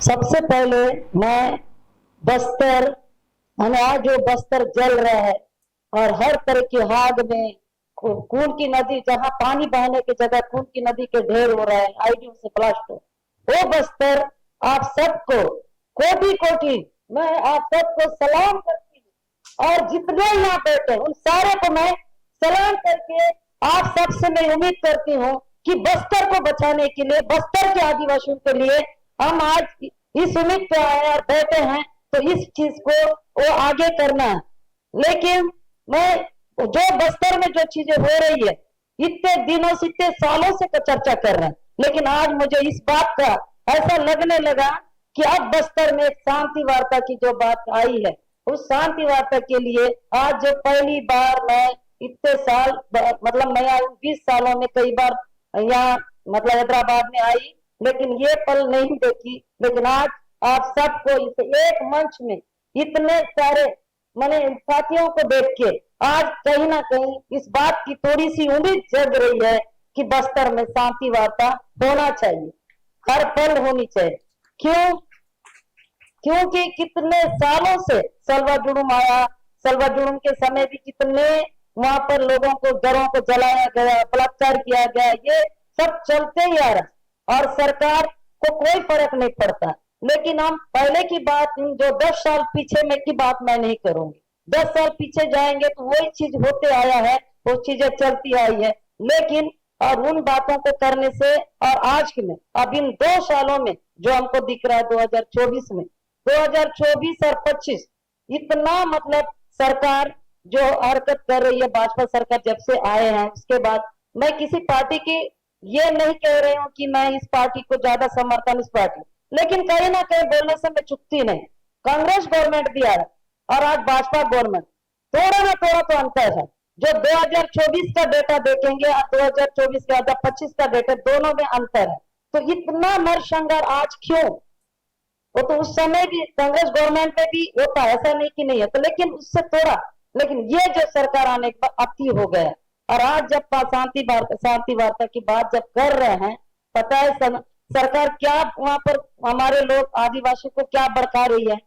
सबसे पहले मैं बस्तर आज जो बस्तर जल रहा है और हर तरह की आग में खून की नदी, जहां पानी बहने की जगह खून की नदी के ढेर हो रहा है, आईडीओ से ब्लास्ट हो, वो बस्तर आप सबको कोटि कोटि मैं आप सबको सलाम करती हूँ। और जितने यहाँ बैठे उन सारे को मैं सलाम करके आप सबसे मैं उम्मीद करती हूँ कि बस्तर को बचाने के लिए, बस्तर के आदिवासियों के लिए हम आज इस उम्मीद पे आए और बैठे हैं, तो इस चीज को वो आगे करना है। लेकिन मैं जो बस्तर में जो चीजें हो रही है, इतने दिनों से, इतने सालों से चर्चा कर रहे हैं, लेकिन आज मुझे इस बात का ऐसा लगने लगा कि अब बस्तर में एक शांति वार्ता की जो बात आई है, उस शांति वार्ता के लिए आज जो पहली बार मैं इतने साल, मतलब मैं 20 सालों में कई बार यहाँ मतलब हैदराबाद में आई, लेकिन ये पल नहीं देखी। लेकिन आज आप सबको इस एक मंच में इतने सारे मैंने साथियों को देख के आज कहीं ना कहीं इस बात की थोड़ी सी उम्मीद जग रही है कि बस्तर में शांति वार्ता होना चाहिए, हर पल होनी चाहिए। क्यों? क्योंकि कितने सालों से सलवा जुड़ूम आया, सलवा जुड़ूम के समय भी कितने वहां पर लोगों को, घरों को जलाया गया, बलात्कार किया गया, ये सब चलते ही आ रहा और सरकार को कोई फर्क नहीं पड़ता। लेकिन हम पहले की बात, जो 10 साल पीछे में की बात मैं नहीं करूंगी, 10 साल पीछे जाएंगे तो वही चीज होते आया है, वो चीजें चलती आई है। लेकिन और उन बातों को करने से और आज में अब इन 2 सालों में जो हमको दिख रहा है 2024 में, 2024 और 25 इतना मतलब सरकार जो हरकत कर रही है, भाजपा सरकार जब से आए हैं उसके बाद, मैं किसी पार्टी की ये नहीं कह रही हूँ कि मैं इस पार्टी को ज्यादा समर्थन, इस पार्टी, लेकिन कहीं ना कहीं बोलने से मैं चुकती नहीं। कांग्रेस गवर्नमेंट भी आ रहा और आज भाजपा गवर्नमेंट, थोड़ा ना थोड़ा तो अंतर है। जो 2024 का डेटा देखेंगे और 2024 के 2025 का डेटा, दोनों में अंतर है। तो इतना नरसंहार आज क्यों? वो तो उस समय भी कांग्रेस गवर्नमेंट में भी होता है, ऐसा नहीं कि नहीं है, तो लेकिन उससे थोड़ा, लेकिन ये जो सरकार आने के बाद अति हो गया। और आज जब शांति वार्ता की बात जब कर रहे हैं, पता है सरकार क्या वहां पर हमारे लोग आदिवासी को क्या भड़का रही है?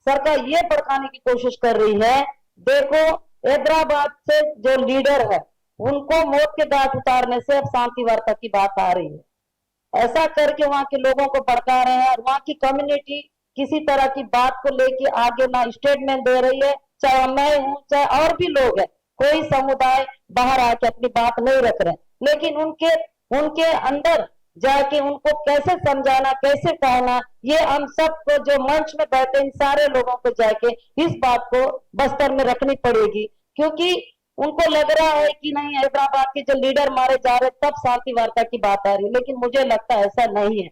सरकार ये भड़काने की कोशिश कर रही है, देखो हैदराबाद से जो लीडर है उनको मौत के घाट उतारने से अब शांति वार्ता की बात आ रही है, ऐसा करके वहां के लोगों को भड़का रहे हैं। और वहां की कम्युनिटी किसी तरह की बात को लेके आगे ना स्टेटमेंट दे रही है, चाहे मैं हूं चाहे और भी लोग हैं, कोई समुदाय बाहर आके अपनी बात नहीं रख रहे, लेकिन उनके उनके अंदर जाके उनको कैसे समझाना, कैसे कहना, ये हम सबको जो मंच में बैठे इन सारे लोगों को जाके इस बात को बस्तर में रखनी पड़ेगी। क्योंकि उनको लग रहा है कि नहीं, हैदराबाद के जो लीडर मारे जा रहे तब शांति वार्ता की बात आ रही है, लेकिन मुझे लगता है ऐसा नहीं है।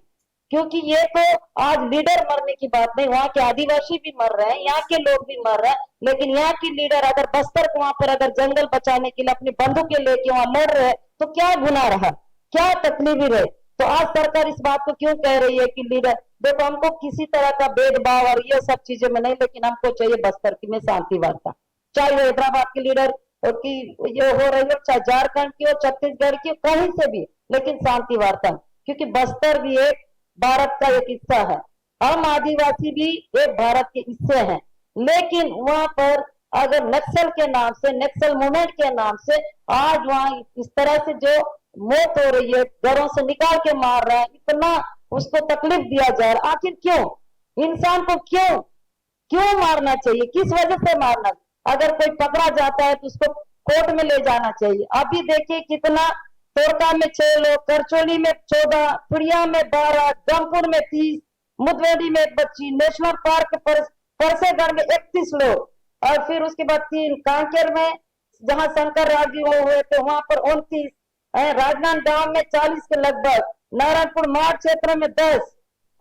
क्योंकि ये तो आज लीडर मरने की बात नहीं, वहां के आदिवासी भी मर रहे हैं, यहाँ के लोग भी मर रहे हैं, लेकिन यहाँ की लीडर अगर बस्तर को वहां पर अगर जंगल बचाने के लिए अपनी बंदूकें लेके वहां लड़ रहे हैं, तो क्या गुनाह रहा, क्या तकलीफ रहे? तो आज सरकार इस बात को क्यों कह रही है कि लीडर, देखो हमको किसी तरह का भेदभाव और ये सब चीजें में नहीं, लेकिन हमको चाहिए बस्तर की में शांति वार्ता, चाहे वो हैदराबाद के लीडर की ये हो रही हो, चाहे झारखंड की हो, छत्तीसगढ़ की हो, कहीं से भी, लेकिन शांति वार्ता। क्योंकि बस्तर भी एक भारत का एक हिस्सा है, हम आदिवासी भी एक भारत के हिस्से हैं, लेकिन वहां पर अगर नक्सल के नाम से, नक्सल मूवमेंट के नाम से आज वहां इस तरह से जो मौत हो रही है, घरों से निकाल के मार रहा है, इतना उसको तकलीफ दिया जा रहा है, आखिर क्यों? इंसान को क्यों क्यों मारना चाहिए, किस वजह से मारना? अगर कोई पकड़ा जाता है तो उसको कोर्ट में ले जाना चाहिए। अभी देखिए कितना, तोरका में 6 लोग, करचोली में 14, पुड़िया में 12, गमपुर में 30, मुदवेदी में 1 बच्ची, नेशनल पार्क परसेगढ़ में 31 लोग, और फिर उसके बाद 3 कांकेर में जहां शंकर राजी हुए थे वहां पर 29, राजनांदगांव में 40 के लगभग, नारायणपुर मार्ग क्षेत्र में 10,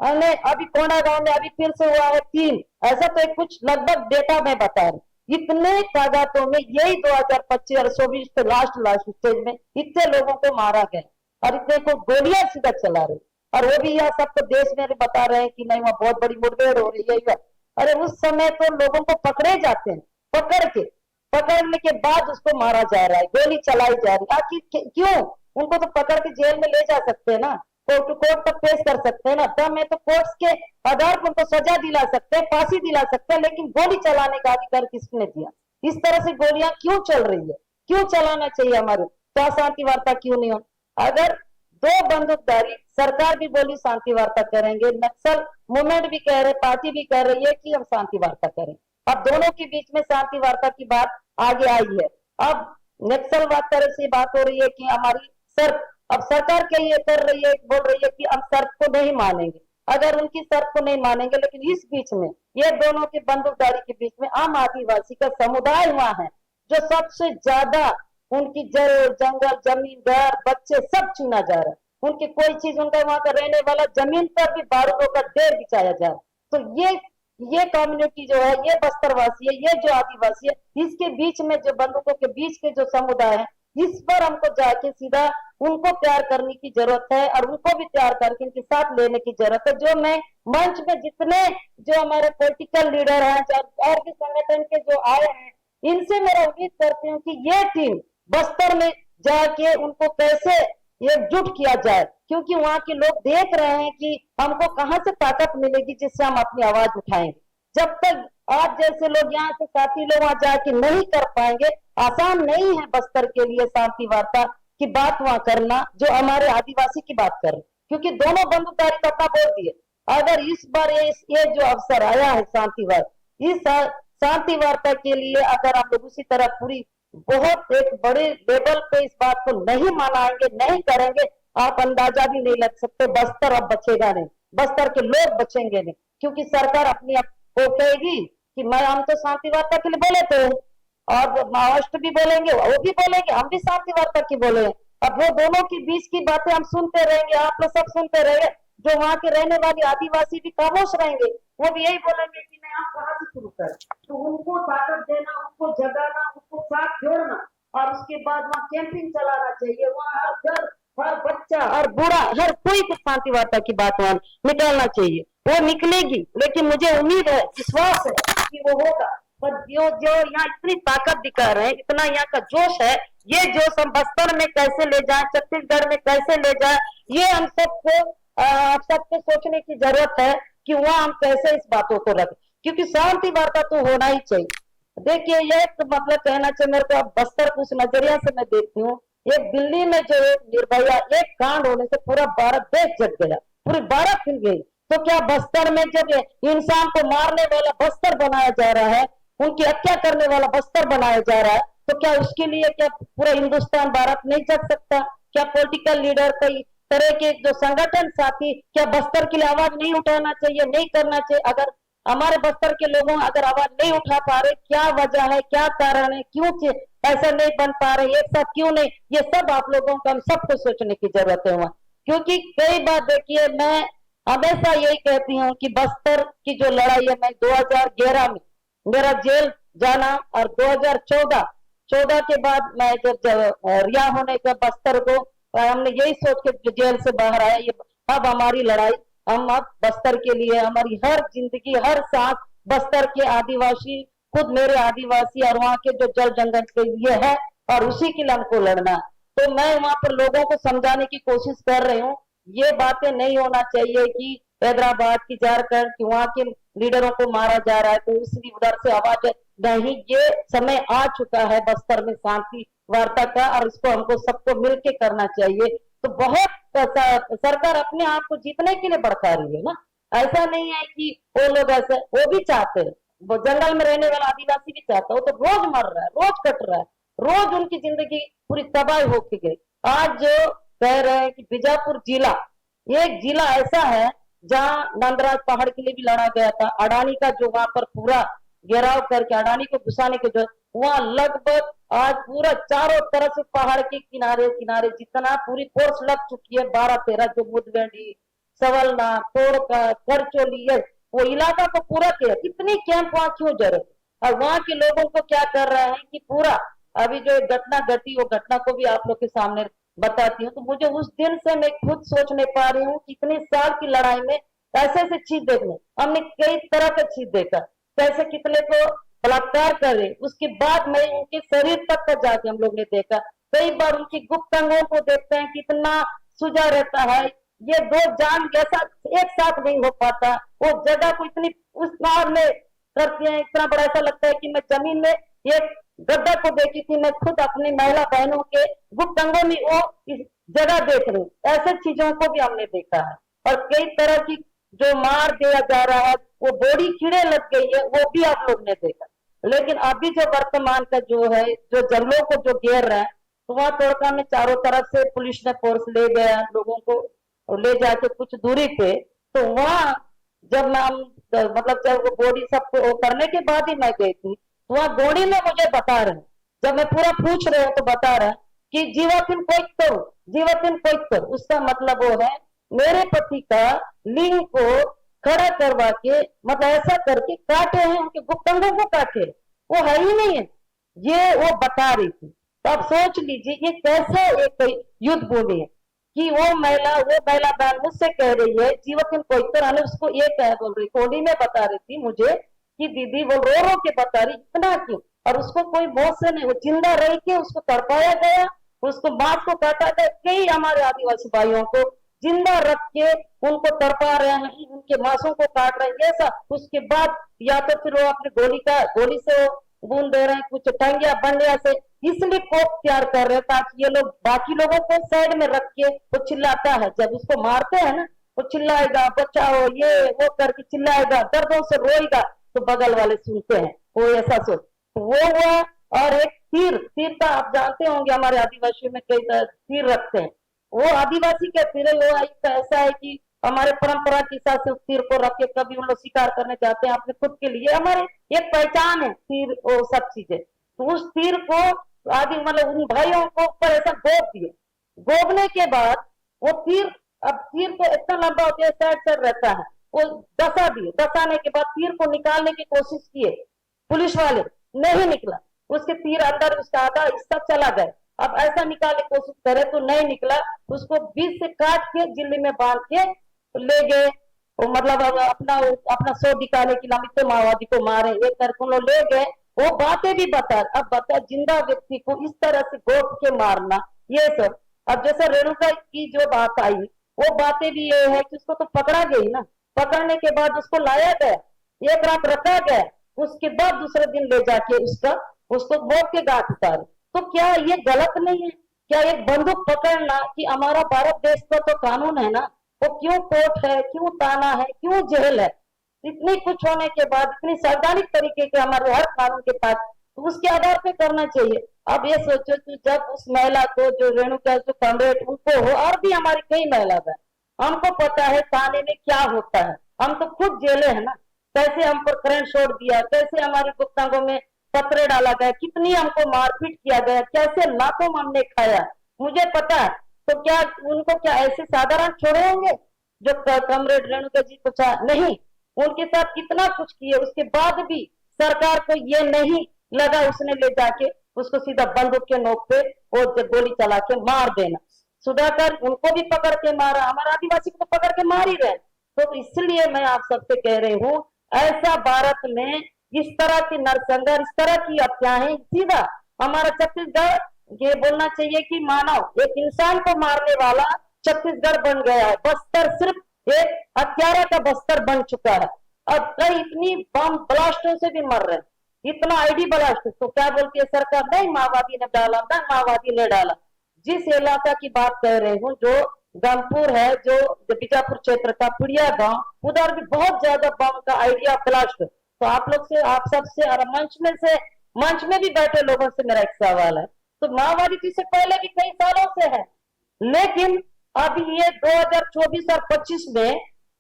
अभी कोंडा गांव में अभी फिर से हुआ है 3, ऐसा तो कुछ लगभग डेटा में बता रही। इतने तादादों में यही 2025 और 24 के लास्ट स्टेज में इतने लोगों को मारा गया और इतने को गोलियां सीधा चला रही, और वो भी यह सबको देश में बता रहे हैं कि नहीं वहां बहुत बड़ी मुठभेड़ हो रही है। अरे उस समय तो लोगों को पकड़े जाते हैं, पकड़ने के बाद उसको मारा जा रहा है, गोली चलाई जा रही है, आखिर क्यों? उनको तो पकड़ के जेल में ले जा सकते हैं ना, कोर्ट तक पेश कर सकते हैं ना, दम है तो कोर्ट के आधार पर उनको सजा दिला सकते हैं, फांसी दिला सकते हैं, लेकिन गोली चलाने का अधिकार किसने दिया? इस तरह से गोलियां क्यों चल रही है? क्यों चलाना चाहिए? हमारे क्या शांति वार्ता क्यों नहीं हो? अगर दो बंदूकधारी, सरकार भी बोली शांति वार्ता करेंगे, नक्सल मूवमेंट भी कह रहे, पार्टी भी कह रही है कि हम शांति वार्ता करें, अब दोनों के बीच में शांति वार्ता की बात आगे आई है। अब नक्सलवाद तरह से बात हो रही है कि हमारी शर्त, अब सरकार क्या ये कर रही है, बोल रही है कि हम शर्त को नहीं मानेंगे। अगर उनकी शर्त को नहीं मानेंगे, लेकिन इस बीच में ये दोनों के बंदूकधारी के बीच में आम आदिवासी का समुदाय वहां है जो सबसे ज्यादा, उनकी जंगल, जमीन, घर, बच्चे सब छीना जा रहा है, उनकी कोई चीज, उनका वहां का रहने वाला जमीन पर भी बारूदों का ढेर बिछाया जा रहा है। तो ये कम्युनिटी जो है, ये बस्तरवासी है, ये जो आदिवासी है, इसके बीच में जो बंदूकों के बीच के जो समुदाय है, इस पर हमको जाके सीधा उनको प्यार करने की जरूरत है और उनको भी प्यार करके इनके साथ लेने की जरूरत है। जो मैं मंच में जितने जो हमारे पॉलिटिकल लीडर हैं और भी संगठन के जो आए हैं, इनसे मेरा उम्मीद करती हूँ कि ये टीम बस्तर में जाके उनको कैसे एकजुट किया जाए, क्योंकि वहां के लोग देख रहे हैं कि हमको कहां से ताकत मिलेगी जिससे हम अपनी आवाज उठाएंगे। जब तक आप जैसे लोग, यहाँ से साथी लोग वहां जाके नहीं कर पाएंगे, आसान नहीं है बस्तर के लिए शांति वार्ता की बात वहां करना, जो हमारे आदिवासी की बात कर रहे, क्योंकि दोनों बंदूकधारी तो अपना बोल दिए। अगर इस बार ये जो अवसर आया है शांति वार्ता, इस शांति वार्ता के लिए अगर आप लोग उसी तरह पूरी बहुत एक बड़े लेवल पे इस बात को नहीं मनाएंगे, नहीं करेंगे, आप अंदाजा भी नहीं लग सकते बस्तर अब बचेगा नहीं, बस्तर के लोग बचेंगे नहीं, क्योंकि सरकार अपनी वो कहेगी कि मैं, हम तो शांति वार्ता के लिए बोले थे, और माओवादी भी बोलेंगे, वो भी बोलेंगे, हम भी शांति वार्ता की बोले। अब वो दोनों के बीच की बातें हम सुनते रहेंगे, आप लोग सब सुनते रहेंगे, जो वहां के रहने वाले आदिवासी भी खामोश रहेंगे, वो भी यही बोलेंगे कि नहीं, आप कहाँ से शुरू करें। तो उनको ताकत देना, उनको जगाना, उनको साथ जोड़ना, और उसके बाद वहाँ कैंपिंग चलाना चाहिए, वहाँ हर घर, हर बच्चा, हर बूढ़ा, हर कोई को शांति वार्ता की बात वहां निकालना चाहिए। वो निकलेगी, लेकिन मुझे उम्मीद है, विश्वास है कि वो होगा। पर जो यहाँ इतनी ताकत दिखा रहे हैं, इतना यहाँ का जोश है, ये जोश हम बस्तर में कैसे ले जाए, छत्तीसगढ़ में कैसे ले जाए, ये हम सबको सोचने की जरूरत है कि वहाँ हम कैसे इस बातों को रखें, क्योंकि शांति वार्ता तो होना ही चाहिए। देखिए, ये मतलब कहना चाहिए मेरे को, अब बस्तर को उस नजरिया से मैं देखती हूँ, एक दिल्ली में जो निर्भया एक कांड होने से पूरा भारत देश जग गया, पूरी भारत हिल गई, तो क्या बस्तर में जब इंसान को मारने वाला बस्तर बनाया जा रहा है, उनकी हत्या करने वाला बस्तर बनाया जा रहा है, तो क्या उसके लिए क्या पूरा हिंदुस्तान, भारत नहीं जग सकता? क्या पॉलिटिकल लीडर, कई तरह के जो संगठन साथी, क्या बस्तर के लिए आवाज नहीं उठाना चाहिए, नहीं करना चाहिए? अगर हमारे बस्तर के लोगों अगर आवाज नहीं उठा पा रहे, क्या वजह है, क्या कारण है, क्यों ऐसा नहीं बन पा रहे, एक साथ क्यों नहीं, ये सब आप लोगों को, हम सबको सोचने की जरूरत है वहां। क्योंकि कई बार देखिए, मैं हमेशा यही कहती हूँ कि बस्तर की जो लड़ाई है, मैं 2011 में मेरा जेल जाना, और 2014 के बाद मैं जब रिहा होने के बस्तर को, हमने यही सोच के जेल से बाहर आया, ये अब हमारी लड़ाई, हम अब बस्तर के लिए, हमारी हर जिंदगी, हर सांस बस्तर के आदिवासी, खुद मेरे आदिवासी और वहाँ के जो जल जंगल के लिए है, और उसी के लिए हमको लड़ना। तो मैं वहां पर लोगों को समझाने की कोशिश कर रही हूँ, ये बातें नहीं होना चाहिए कि हैदराबाद की, झारखंड की, वहां के लीडरों को मारा जा रहा है तो इसलिए उधर से आवाज नहीं, ये समय आ चुका है बस्तर में शांति वार्ता का, और इसको हमको सबको मिलके करना चाहिए। तो बहुत सरकार अपने आप को जीतने के लिए भड़का रही है ना, ऐसा नहीं है कि वो लोग ऐसे, वो भी चाहते हैं, वो जंगल में रहने वाला आदिवासी भी चाहता है, वो तो रोज मर रहा है, रोज कट रहा है, रोज उनकी जिंदगी पूरी तबाह होके गई। आज जो कह रहे हैं कि बीजापुर जिला, एक जिला ऐसा है जहां नंदराज पहाड़ के लिए भी लड़ा गया था, अडानी का जो वहां पर पूरा घेराव करके अडानी को घुसाने के, जो वहां लगभग आज पूरा चारों तरफ से पहाड़ के किनारे किनारे जितना पूरी फोर्स लग चुकी है, 12-13 जो मुदगंडी, सवलना, तोड़का, करचोली, वो इलाका को पूरा किया, कितनी कैंप वहां क्यों जरूरत? और वहां के लोगों को क्या कर रहे हैं कि पूरा, अभी जो घटना घटी, वो घटना को भी आप लोग के सामने बताती हूँ। तो मुझे उस दिन से मैं खुद सोच नहीं पा रही हूँ, कितने साल की लड़ाई में ऐसे ऐसे चीज देखने, हमने कई तरह का चीज देखा, कैसे कितने को बलात्कार करे, उसके बाद में उनके शरीर तक का जाके हम लोग ने देखा, कई बार उनकी गुप्त अंगों को देखते हैं, कितना सुजा रहता है, ये दो जान जैसा एक साथ नहीं हो पाता। वो जगह को इतनी उस नार में करते हैं, इतना बड़ा ऐसा लगता है कि मैं जमीन में एक गड्ढा को देखी थी, मैं खुद अपनी महिला बहनों के गुप्त अंगों में वो इस जगह देख रही हूँ। ऐसे चीजों को भी हमने देखा है। और कई तरह की जो मार दिया जा रहा है, वो बॉडी कीड़े लग गई है, वो भी आप लोग ने देखा। लेकिन अभी जो वर्तमान का जो है, जो जंगलों को जो घेर रहा है, तो वहां तोड़का में चारों तरफ से पुलिस ने फोर्स ले गया लोगों को, और ले जाके कुछ दूरी पे, तो वहां जब मैं मतलब जब वो बॉडी सबको करने के बाद ही मैं गई थी, तो वहां बॉडी ने मुझे बता रहे, जब मैं पूरा पूछ रहे हूँ तो बता रहा कि जीवातिन कोई करो, जीवातिन कोई करो। उसका मतलब वो है मेरे पति का लिंग को खड़ा करवा के, मतलब ऐसा करके काटे हैं, उनके गुप्तांगों को काटे, वो है ही नहीं है, ये वो बता रही थी। तो आप सोच लीजिए ये कैसा एक युद्ध भूमि है कि वो महिला बहन मुझसे कह रही है जीवतिन कोई तरह, उसको ये कह बोल रही, कोडी में बता रही थी मुझे कि दीदी वो रो के बता रही, इतना क्यों। और उसको कोई मौत से नहीं, वो जिंदा रह के उसको तड़पाया गया, उसको बांस को काटा गया। कई हमारे आदिवासी भाइयों को जिंदा रख के उनको तड़पा रहे हैं, उनके मांसों को काट रहे हैं, ऐसा। उसके बाद या तो फिर वो अपनी गोली से वो बूंद दे रहे हैं, कुछ टंगिया बंडिया से, इसलिए कोप तैयार कर रहे हैं ताकि ये लोग बाकी लोगों को साइड में रख के, वो चिल्लाता है जब उसको मारते हैं ना, वो चिल्लाएगा बचाओ ये वो करके चिल्लाएगा, दर्दों से रोएगा, तो बगल वाले सुनते हैं, वो ऐसा सोच। तो वो हुआ। और एक तीर, तीर का आप जानते होंगे हमारे आदिवासियों में कई तीर रखते हैं, वो आदिवासी के तीर वो ऐसा है कि हमारे परंपरा के हिसाब से उस तीर को रख के कभी उन लोग शिकार करने जाते हैं अपने खुद के लिए, हमारे एक पहचान है तीर, वो सब चीजें। तो उस तीर को आदि मतलब उन भाइयों को ऊपर ऐसा गोप दिए, गोबने के बाद वो तीर, अब तीर तो इतना लंबा होता है, साइड साइड रहता है, वो दसा दिए, दसाने के बाद तीर को निकालने की कोशिश किए पुलिस वाले, नहीं निकला, उसके तीर अंदर उसका आधा हिस्सा चला गया। अब ऐसा निकालने की कोशिश करे तो नहीं निकला, उसको बीच से काट के जिले में बांध के ले गए। वो मतलब अपना अपना सौ दिखाने के नाम माओवादी को मारे, एक करके उन लोग ले गए। वो बातें भी बता, अब बता जिंदा व्यक्ति को इस तरह से गोद के मारना, ये सब। अब जैसे रेणुका की जो बात आई, वो बातें भी ये है कि उसको तो पकड़ा गई ना, पकड़ने के बाद उसको लाया गया, एक रात रखा गया, उसके बाद दूसरे दिन ले जाके उसको मौत के घाट उतारे। तो क्या ये गलत नहीं है? क्या एक बंदूक पकड़ना, कि हमारा भारत देश का तो कानून है ना, वो क्यों कोर्ट है, क्यों थाना है, क्यों जेल है? इतनी कुछ होने के बाद, इतनी संवैधानिक तरीके के हमारे हर कानून के पास, तो उसके आधार पे करना चाहिए। अब ये सोचो कि जब उस महिला को, जो रेणुका जो कॉमरेड उनको हो, और भी हमारी कई महिला है, हमको पता है थाने में क्या होता है, हम तो खुद जेले है ना, कैसे हम पर करंट छोड़ दिया, कैसे हमारे गुप्तांगों में पत्थर डाला गया, कितनी हमको मारपीट किया गया, कैसे लातों हमने खाया, मुझे पता है। तो क्या उनको क्या ऐसे साधारण छोड़े होंगे जो कॉमरेड रेणुका जी को नहीं, उनके साथ कितना कुछ किए, उसके बाद भी सरकार को ये नहीं लगा उसने ले जाके उसको सीधा बंदूक के नोक पे वो गोली चला के मार देना। सुधाकर उनको भी पकड़ के मारा, हमारे आदिवासी को तो पकड़ के मार ही रहे। तो इसलिए मैं आप सबसे कह रही हूँ, ऐसा भारत में इस तरह की नरसंहार, इस तरह की हत्याएं, सीधा हमारा छत्तीसगढ़ ये बोलना चाहिए कि मानव एक इंसान को मारने वाला छत्तीसगढ़ बन गया है। बस्तर सिर्फ एक हत्यारा का बस्तर बन चुका है। अब कई इतनी बम ब्लास्टों से भी मर रहे हैं, इतना आईडी ब्लास्ट, तो क्या बोलती है सरकार, नहीं माओवादी ने डाला, नहीं माओवादी ने डाला। जिस इलाका की बात कर रही हूँ, जो गंगपुर है, जो बीजापुर क्षेत्र का पुड़िया गांव, उधर भी बहुत ज्यादा बम का आइडिया ब्लास्ट। तो आप लोग से, आप सबसे और मंच में भी बैठे लोगों से मेरा एक सवाल है, तो माओवादी तो इससे पहले भी कई सालों से है, लेकिन अभी ये 2024 और 25 में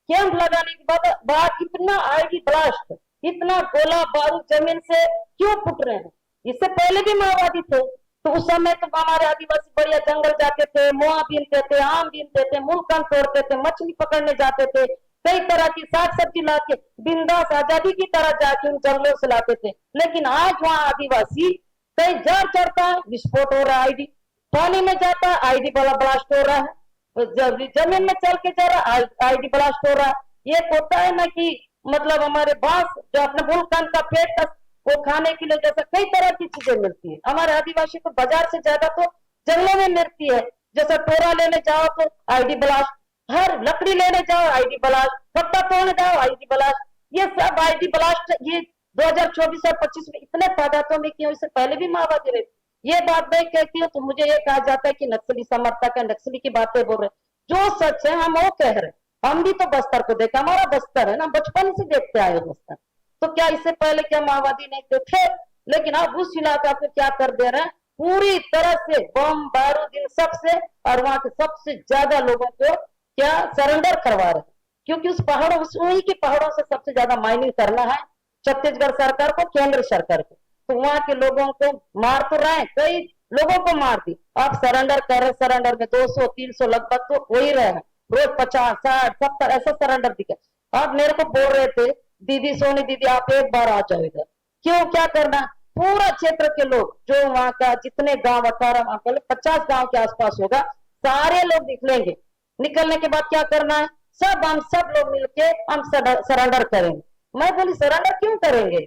कैंप लगाने के बाद इतना आईडी ब्लास्ट, इतना गोला बारूद जमीन से क्यों फुट रहे हैं? इससे पहले भी माओवादी थे, तो उस समय तो हमारे आदिवासी बढ़िया जंगल जाते थे, मोआ बीनते थे, आम बीनते थे, मुलकन तोड़ते थे, मछली पकड़ने जाते थे, कई तरह की साग सब्जी लाके बिंदास आजादी की तरह जाके उन जंगलों से लाते थे। लेकिन आज वहां आदिवासी कई जड़ चढ़ता है, विस्फोट हो रहा है, आईडी पानी में जाता है, आईडी वाला ब्लास्ट हो रहा है, जमीन में चल के जा रहा है, आईडी ब्लास्ट हो रहा है। ये होता है ना कि मतलब हमारे बांस जो अपने मुलकन का पेट का वो खाने के लिए, जैसा कई तरह की चीजें मिलती है हमारे आदिवासी को, बाजार से ज्यादा तो जंगलों में मिलती है। जैसा टोरा लेने जाओ तो आईडी ब्लास्ट, हर लकड़ी लेने जाओ आईडी ब्लास्ट, पत्ता तोड़ने जाओ आईडी ब्लास्ट, ये सब आईडी ब्लास्ट ये 2024 और 25 में इतने तादादों में क्यों? इससे पहले भी माओवादी रहे। ये बात मैं कहती हूँ तो मुझे ये कहा जाता है कि नक्सली समर्थक है, नक्सली की बातें बोल रहे। जो सच है हम वो कह रहे। हम भी तो बस्तर को देखा, हमारा बस्तर है ना, बचपन से देखते आए बस्तर। तो क्या इससे पहले क्या माओवादी नहीं थे? लेकिन अब उस इलाका को क्या कर दे रहे हैं, पूरी तरह से बम बारूद इन सबसे, और वहां के सबसे ज्यादा लोगों को क्या सरेंडर करवा रहे हैं, क्योंकि उस पहाड़ों वहीं के पहाड़ों से सबसे ज्यादा माइनिंग करना है छत्तीसगढ़ सरकार को, केंद्र सरकार को। तो वहां के लोगों को मार तो रहे हैं, कई लोगों को मार दी। आप सरेंडर कर रहे, सरेंडर में 200-300 लगभग तो हो ही रहे हैं रोज, 50-60-70 ऐसा सरेंडर दिखे। आप मेरे को बोल रहे थे दीदी सोनी दीदी आप एक बार आ जाओ इधर, क्यों क्या करना? पूरा क्षेत्र के लोग जो वहां का जितने गांव 18 50 गांव के आसपास होगा, सारे लोग निकलेंगे। निकलने के बाद क्या करना है, हम सब लोग मिलके हम सरेंडर करेंगे। मैं बोली सरेंडर क्यों करेंगे,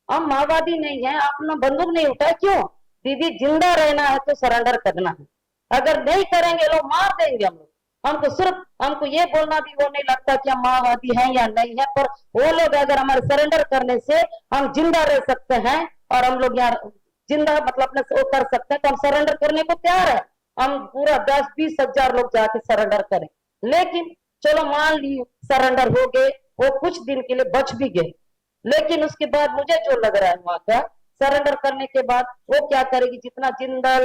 हम माओवादी नहीं है, आपने बंदूक नहीं उठाया क्यों? दीदी जिंदा रहना है तो सरेंडर करना है, अगर नहीं करेंगे लोग मार देंगे हम लोग। हमको सिर्फ हमको ये बोलना भी वो नहीं लगता कि हम माओवादी हैं या नहीं है, पर वो लोग अगर हमारे सरेंडर करने से हम जिंदा रह सकते हैं और हम लोग यहाँ जिंदा मतलब अपने वो कर सकते हैं, तो हम सरेंडर करने को तैयार है। हम पूरा 10-20 हजार लोग जाके सरेंडर करें। लेकिन चलो मान ली सरेंडर हो गए, वो कुछ दिन के लिए बच भी गए, लेकिन उसके बाद मुझे जो लग रहा है वहां का सरेंडर करने के बाद वो क्या करेगी, जितना जिंदल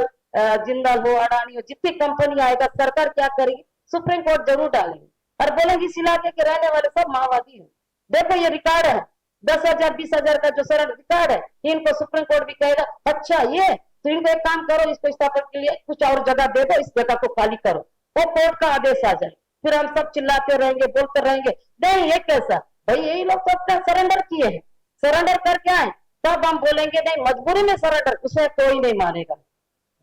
हो, अडानी हो, जितनी कंपनी आएगा सरकार क्या करेगी, सुप्रीम कोर्ट जरूर डालेगी और बोलेंगे इस इलाके के रहने वाले सब माओवादी हैं। देखो ये रिकॉर्ड है, 10,000 20,000 का जो सरेंडर रिकॉर्ड है, इनको सुप्रीम कोर्ट भी कहेगा अच्छा ये तो इनको एक काम करो, इसको स्थापन के लिए कुछ और जगह दे दो, इस जगह को खाली करो, वो कोर्ट का आदेश आ जाए। फिर हम सब चिल्लाते रहेंगे, बोलते रहेंगे नहीं ये कैसा, भाई यही लोग तो अपना सरेंडर किए हैं, सरेंडर करके आए, तब हम बोलेंगे नहीं मजबूरी में सरेंडर, उसे कोई नहीं मानेगा।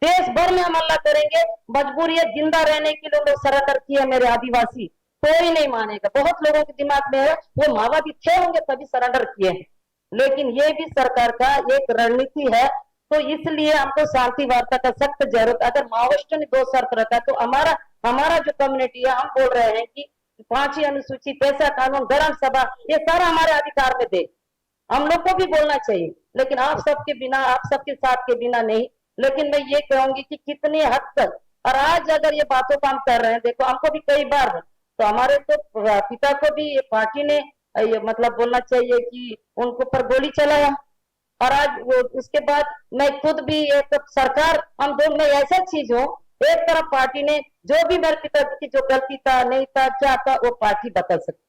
देश भर में हम हल्ला करेंगे, मजबूरी है जिंदा रहने के लिए लोग सरेंडर किए मेरे आदिवासी, कोई नहीं मानेगा। बहुत लोगों के दिमाग में है वो माओवादी थे होंगे तभी सरेंडर किए हैं, लेकिन ये भी सरकार का एक रणनीति है। तो इसलिए हमको शांति वार्ता का सख्त जरूरत। अगर माओवादियों ने 2 शर्त रखा तो हमारा हमारा जो कम्युनिटी है, हम बोल रहे हैं कि 5वीं अनुसूची, पैसा कानून, ग्राम सभा, ये सारा हमारे अधिकार में दे, हम लोग को भी बोलना चाहिए, लेकिन आप सबके बिना, आप सबके साथ के बिना नहीं। लेकिन मैं ये कहूंगी कि कितनी हद तक, और आज अगर ये बातों का हम कर रहे हैं, देखो हमको भी कई बार तो हमारे तो पिता को भी ये पार्टी ने ये मतलब बोलना चाहिए कि उनके ऊपर गोली चलाया, और आज वो उसके बाद मैं खुद भी एक सरकार, हम दोनों में ऐसा चीज हो, एक तरफ पार्टी ने जो भी मेरे पिताजी की जो गलती था नहीं था क्या था वो पार्टी बता सकती,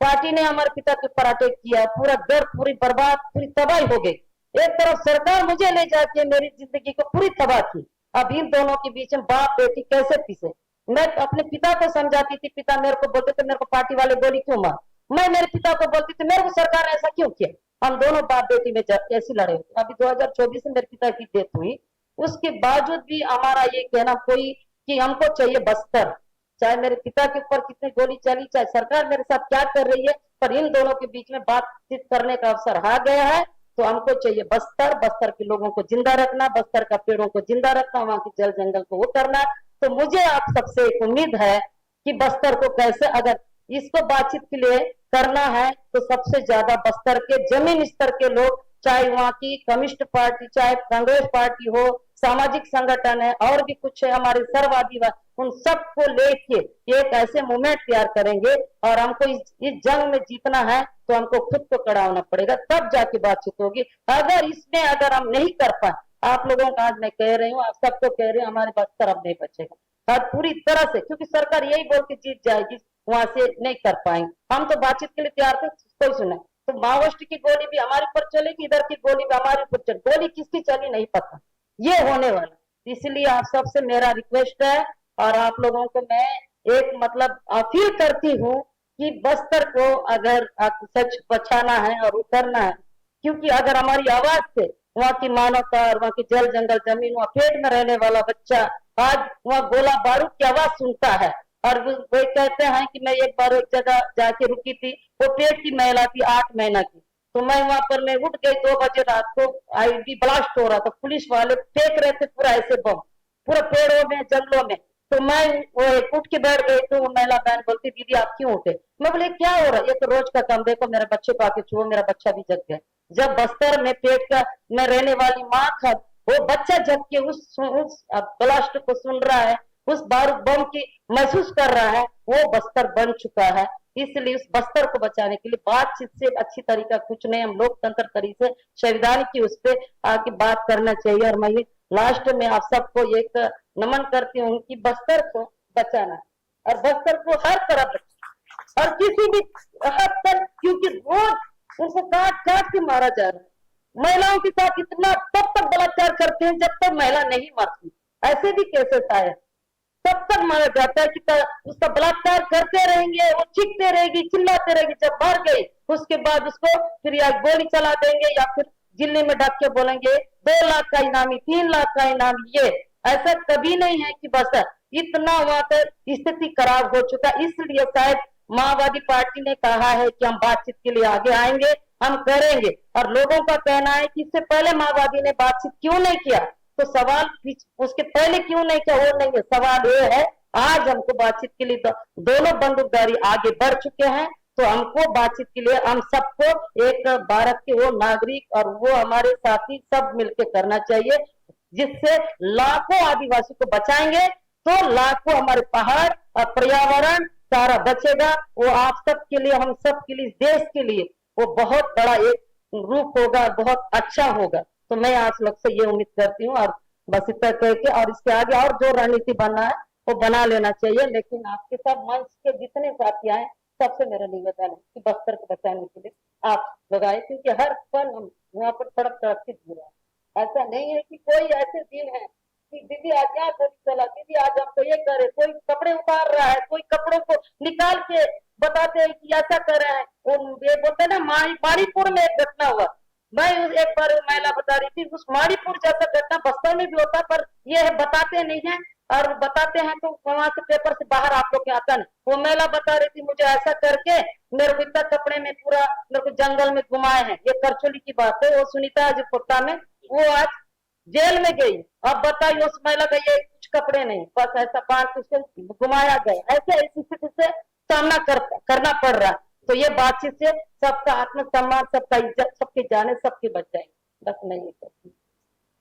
पार्टी ने हमारे पिता के ऊपर अटैक किया, पूरा घर पूरी बर्बाद, पूरी तबाही हो गई। एक तरफ सरकार मुझे ले जाती है, मेरी जिंदगी को पूरी तबाह की। अब इन दोनों के बीच में बाप बेटी कैसे पीसे? मैं अपने पिता को समझाती थी, पिता मेरे को बोलते थे मेरे को पार्टी वाले गोली क्यों मार, मैं मेरे पिता को बोलती थी मेरे को सरकार ने ऐसा क्यों किया। हम दोनों बाप बेटी में कैसे लड़े होते। अभी 2024 में मेरे पिता की डेथ हुई, उसके बावजूद भी हमारा ये कहना कोई कि हमको चाहिए बस्तर, चाहे मेरे पिता के ऊपर कितनी गोली चली, चाहे सरकार मेरे साथ क्या कर रही है, पर इन दोनों के बीच में बातचीत करने का अवसर आ गया है। तो हमको चाहिए बस्तर, बस्तर के लोगों को जिंदा रखना, बस्तर का पेड़ों को जिंदा रखना, वहां की जल जंगल को वो करना। तो मुझे आप सबसे एक उम्मीद है कि बस्तर को कैसे, अगर इसको बातचीत के लिए करना है तो सबसे ज्यादा बस्तर के जमीन स्तर के लोग, चाहे वहां की कम्युनिस्ट पार्टी, चाहे कांग्रेस पार्टी हो, सामाजिक संगठन है और भी कुछ है हमारे सर्ववादी, उन सबको लेके एक ऐसे मूवमेंट तैयार करेंगे। और हमको इस जंग में जीतना है तो हमको खुद को खड़ा होना पड़ेगा, तब जाके बातचीत होगी। अगर इसमें अगर हम नहीं कर पाए, आप लोगों का आज मैं कह रही हूँ, आप सबको कह रही हूँ, हमारे पास तरफ नहीं बचेगा और पूरी तरह से, क्योंकि सरकार यही बोल के जीत जाएगी, वहां से नहीं कर पाएंगे। हम तो बातचीत के लिए तैयार थे, कोई सुना तो माओवादी की गोली भी हमारे ऊपर चलेगी, इधर की गोली भी हमारे ऊपर चले, गोली किसकी चली नहीं पता, ये होने वाला। इसलिए आप सबसे मेरा रिक्वेस्ट है और आप लोगों को मैं एक मतलब अपील करती हूँ कि बस्तर को अगर सच बचाना है और उतरना है, क्योंकि अगर हमारी आवाज से वहाँ की मानवता और वहाँ की जल जंगल जमीन, वहाँ पेट में रहने वाला बच्चा आज वहाँ गोला बारूद की आवाज सुनता है, और वो कहते हैं कि मैं एक बार एक जगह जाके रुकी थी, वो पेट की महिला थी 8 महीना की, तो मैं वहां पर मैं उठ गई 2 बजे रात को, आईडी ब्लास्ट हो रहा था, पुलिस वाले फेंक रहे थे पूरा ऐसे बम, पूरा पेड़ों में जंगलों में, तो मैं वो एक उठ के बैठ गई, तो वो महिला बहन बोलती दीदी आप क्यों उठे? मैं बोले क्या हो रहा है? ये तो रोज का काम, देखो मेरे बच्चे को आके छुओ, मेरा बच्चा भी जग गया। जब बस्तर में पेट का में रहने वाली माँ का वो बच्चा जग के उस ब्लास्ट को सुन रहा है, उस बारूद बम की महसूस कर रहा है, वो बस्तर बन चुका है। इसलिए उस बस्तर को बचाने के लिए बातचीत से अच्छी तरीका कुछ नहीं, हम लोकतंत्र तरीके से संविधान की उस पर आके बात करना चाहिए। और मैं लास्ट में आप सबको एक नमन करती हूँ कि बस्तर को बचाना और बस्तर को हर तरफ और किसी भी हद तक, क्योंकि रोज उनको काट काट के मारा जा रहा है। महिलाओं के साथ इतना तब तक बलात्कार करते हैं जब तक महिला नहीं मरती। ऐसे भी केसेस आए, तब तक मारा जाता है कि उसका बलात्कार करते रहेंगे, वो चीखते रहेगी, चिल्लाते रहेगी, जब मर गई उसके बाद उसको फिर या गोली चला देंगे या फिर जिले में ढक के बोलेंगे 2 लाख का इनामी, 3 लाख का इनामी। ये ऐसा कभी नहीं है कि बस इतना वहां पर स्थिति खराब हो चुका। इसलिए शायद माओवादी पार्टी ने कहा है कि हम बातचीत के लिए आगे आएंगे, हम करेंगे। और लोगों का कहना है कि इससे पहले माओवादी ने बातचीत क्यों नहीं किया, तो सवाल उसके पहले क्यों नहीं किया वो नहीं है, सवाल ये है आज हमको बातचीत के लिए दोनों बंदूकधारी आगे बढ़ चुके हैं, तो हमको बातचीत के लिए हम सबको एक भारत के वो नागरिक और वो हमारे साथी सब मिलकर करना चाहिए, जिससे लाखों आदिवासी को बचाएंगे तो लाखों हमारे पहाड़ और पर्यावरण सारा बचेगा। वो आप सब के लिए, हम सब के लिए, देश के लिए वो बहुत बड़ा एक रूप होगा, बहुत अच्छा होगा। तो मैं आप लोग से ये उम्मीद करती हूँ और बस इतना कह के और इसके आगे और जो रणनीति बनना है वो बना लेना चाहिए। लेकिन आपके सब मंच के जितने साथी आए सबसे मेरा निवेदन है कि बस्तर को बचाने के लिए आप लोग आए, क्योंकि हर पल हम वहां पर तड़प तड़प के जी रहे हैं। ऐसा नहीं है कि कोई ऐसे दिन है कि दीदी आज यहाँ गोली चला, दीदी आज हम तो ये करे, कोई कपड़े उतार रहा है, कोई कपड़ों को निकाल के बताते हैं कि ऐसा कर रहे हैं। वो ये बोलते हैं ना, मणिपुर में एक घटना हुआ, मैं एक बार महिला बता रही थी, उस मणिपुर जैसा घटना बस्तर में भी होता, पर ये है बताते नहीं है, और बताते हैं तो वहां से पेपर से बाहर आप लोग के आता नहीं। वो महिला बता रही थी मुझे ऐसा करके मेरे को इतना कपड़े में पूरा मेरे को जंगल में घुमाए हैं। ये करचोली की बात है, वो सुनीता जो कोटा में, वो आज जेल में गई। अब बताइए उस महिला का ये कुछ कपड़े नहीं, बस ऐसा बांध के उसको घुमाया गया। ऐसे इस स्थिति से सामना करना पड़ रहा। तो ये बातचीत से सबका आत्मसम्मान, सबका इज्जत, सबके जाने, सबके बच जाएंगे। बस नहीं है।